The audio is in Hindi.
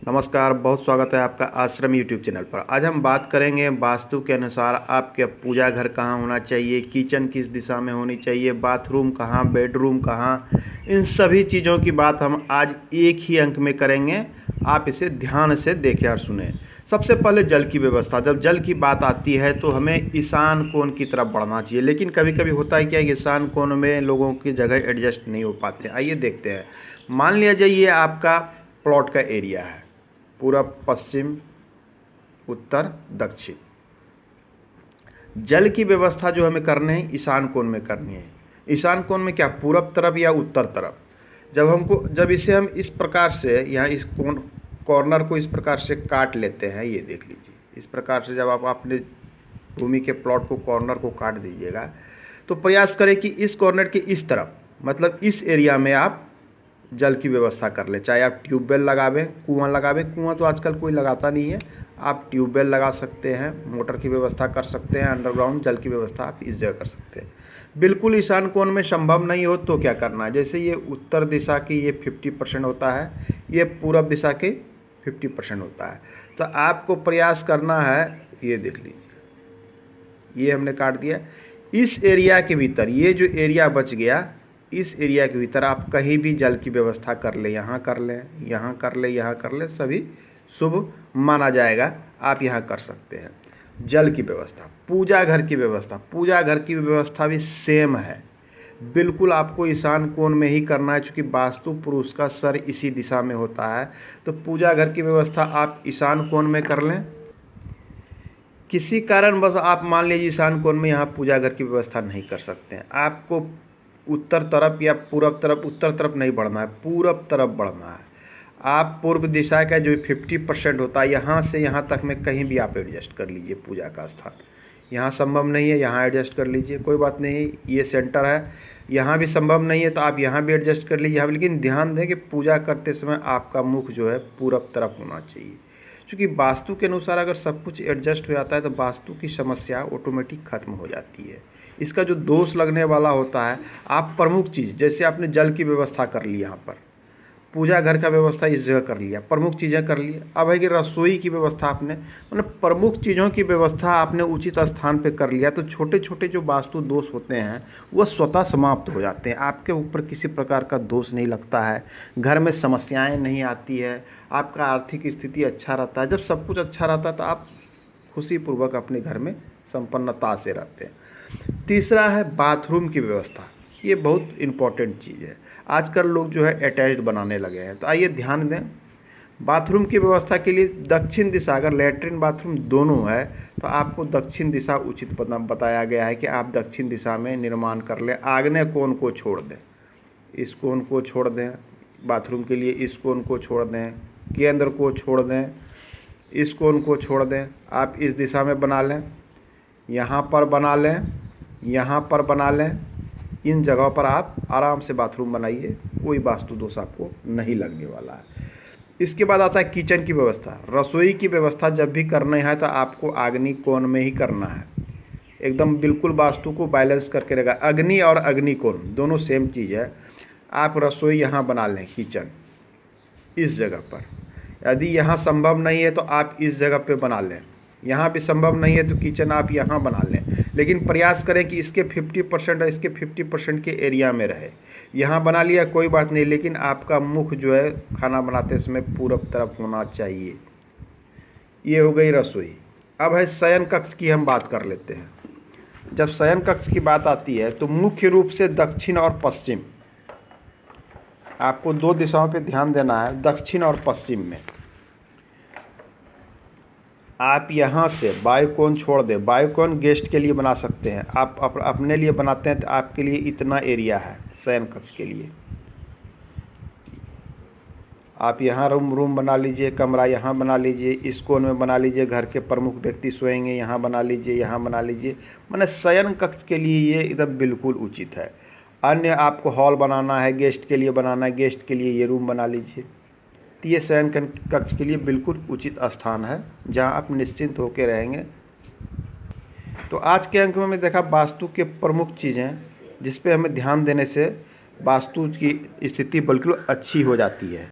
नमस्कार, बहुत स्वागत है आपका आश्रम यूट्यूब चैनल पर। आज हम बात करेंगे वास्तु के अनुसार आपके पूजा घर कहाँ होना चाहिए, किचन किस दिशा में होनी चाहिए, बाथरूम कहाँ, बेडरूम कहाँ, इन सभी चीज़ों की बात हम आज एक ही अंक में करेंगे। आप इसे ध्यान से देखें और सुने। सबसे पहले जल की व्यवस्था। जब जल की बात आती है तो हमें ईशान कोण की तरफ बढ़ना चाहिए, लेकिन कभी कभी होता है क्या, ईशान कोण में लोगों की जगह एडजस्ट नहीं हो पाते। आइए देखते हैं। मान लिया जाए ये आपका प्लॉट का एरिया है, पूरब, पश्चिम, उत्तर, दक्षिण। जल की व्यवस्था जो हमें करनी है ईशान कोण में करनी है। ईशान कोण में क्या, पूरब तरफ या उत्तर तरफ। जब इसे हम इस प्रकार से यहाँ इस कॉर्नर को इस प्रकार से काट लेते हैं, ये देख लीजिए। इस प्रकार से जब आप अपने भूमि के प्लॉट को कॉर्नर को काट दीजिएगा तो प्रयास करें कि इस कॉर्नर के इस तरफ, मतलब इस एरिया में आप जल की व्यवस्था कर ले। चाहे आप ट्यूबवेल लगावें, कुआं लगावें। कुआं तो आजकल कोई लगाता नहीं है, आप ट्यूबवेल लगा सकते हैं, मोटर की व्यवस्था कर सकते हैं, अंडरग्राउंड जल की व्यवस्था आप इस जगह कर सकते हैं। बिल्कुल ईशान कोण में संभव नहीं हो तो क्या करना है, जैसे ये उत्तर दिशा की ये 50% होता है, ये पूरब दिशा के 50% होता है। तो आपको प्रयास करना है, ये देख लीजिए, ये हमने काट दिया। इस एरिया के भीतर ये जो एरिया बच गया, इस एरिया के भीतर आप कहीं भी जल की व्यवस्था कर ले, यहाँ कर लें, यहाँ कर ले, यहाँ कर ले, सभी शुभ माना जाएगा। आप यहाँ कर सकते हैं। जल की व्यवस्था। पूजा घर की व्यवस्था। पूजा घर की व्यवस्था भी सेम है, बिल्कुल आपको ईशान कोण में ही करना है, क्योंकि वास्तु पुरुष का सर इसी दिशा में होता है। तो पूजा घर की व्यवस्था आप ईशान कोण में कर लें। किसी कारण बस आप मान लीजिए ईशान कोण में यहाँ पूजा घर की व्यवस्था नहीं कर सकते हैं, आपको उत्तर तरफ या पूरब तरफ, उत्तर तरफ नहीं बढ़ना है, पूरब तरफ बढ़ना है। आप पूर्व दिशा का जो 50% होता है, यहाँ से यहाँ तक में कहीं भी आप एडजस्ट कर लीजिए पूजा का स्थान। यहाँ संभव नहीं है, यहाँ एडजस्ट कर लीजिए, कोई बात नहीं। ये सेंटर है, यहाँ भी संभव नहीं है तो आप यहाँ भी एडजस्ट कर लीजिए। यहाँ लेकिन ध्यान दें कि पूजा करते समय आपका मुख जो है पूरब तरफ होना चाहिए, क्योंकि वास्तु के अनुसार अगर सब कुछ एडजस्ट हो जाता है तो वास्तु की समस्या ऑटोमेटिक खत्म हो जाती है। इसका जो दोष लगने वाला होता है, आप प्रमुख चीज़, जैसे आपने जल की व्यवस्था कर ली, यहाँ पर पूजा घर का व्यवस्था इस जगह कर लिया, प्रमुख चीज़ें कर ली। अब है कि रसोई की व्यवस्था आपने, मतलब प्रमुख चीज़ों की व्यवस्था आपने उचित स्थान पे कर लिया, तो छोटे छोटे जो वास्तु दोष होते हैं वह स्वतः समाप्त हो जाते हैं। आपके ऊपर किसी प्रकार का दोष नहीं लगता है, घर में समस्याएं नहीं आती है, आपका आर्थिक स्थिति अच्छा रहता है। जब सब कुछ अच्छा रहता है तो आप खुशीपूर्वक अपने घर में संपन्नता से रहते हैं। तीसरा है बाथरूम की व्यवस्था। ये बहुत इम्पॉर्टेंट चीज़ है। आजकल लोग जो है अटैच्ड बनाने लगे हैं, तो आइए ध्यान दें। बाथरूम की व्यवस्था के लिए दक्षिण दिशा, अगर लेटरिन बाथरूम दोनों है तो आपको दक्षिण दिशा उचित बताया गया है कि आप दक्षिण दिशा में निर्माण कर लें। आग्नेय कोण को छोड़ दें, इस कोण को छोड़ दें, बाथरूम के लिए इस कोण को छोड़ दें, केंद्र को छोड़ दें, इस कोण को छोड़ दें। आप इस दिशा में बना लें, यहाँ पर बना लें, यहाँ पर बना लें। इन जगहों पर आप आराम से बाथरूम बनाइए, कोई वास्तु दोष आपको नहीं लगने वाला है। इसके बाद आता है किचन की व्यवस्था। रसोई की व्यवस्था जब भी करना है तो आपको अग्नि कोण में ही करना है, एकदम बिल्कुल वास्तु को बैलेंस करके रहेगा। अग्नि और अग्नि कोण दोनों सेम चीज़ है। आप रसोई यहाँ बना लें, किचन इस जगह पर। यदि यहाँ संभव नहीं है तो आप इस जगह पे बना लें। यहाँ भी संभव नहीं है तो किचन आप यहाँ बना लें, लेकिन प्रयास करें कि इसके 50% और इसके 50% के एरिया में रहे। यहाँ बना लिया कोई बात नहीं, लेकिन आपका मुख जो है खाना बनाते समय पूरब तरफ होना चाहिए। ये हो गई रसोई। अब है शयन कक्ष की हम बात कर लेते हैं। जब शयन कक्ष की बात आती है तो मुख्य रूप से दक्षिण और पश्चिम, आपको दो दिशाओं पे ध्यान देना है, दक्षिण और पश्चिम में। आप यहाँ से वायुकोण छोड़ दें, वायुकोण गेस्ट के लिए बना सकते हैं, आप अपने लिए बनाते हैं तो आपके लिए इतना एरिया है शयन कक्ष के लिए। आप यहाँ रूम बना लीजिए, कमरा यहाँ बना लीजिए, इस कोण में बना लीजिए, घर के प्रमुख व्यक्ति सोएंगे यहाँ बना लीजिए, यहाँ बना लीजिए। माने शयन कक्ष के लिए ये एकदम बिल्कुल उचित है। अन्य आपको हॉल बनाना है, गेस्ट के लिए बनाना है, गेस्ट के लिए ये रूम बना लीजिए। तो ये शयन कक्ष के लिए बिल्कुल उचित स्थान है जहां आप निश्चिंत होकर रहेंगे। तो आज के अंक में मैं देखा वास्तु के प्रमुख चीज़ें जिस पे हमें ध्यान देने से वास्तु की स्थिति बिल्कुल अच्छी हो जाती है।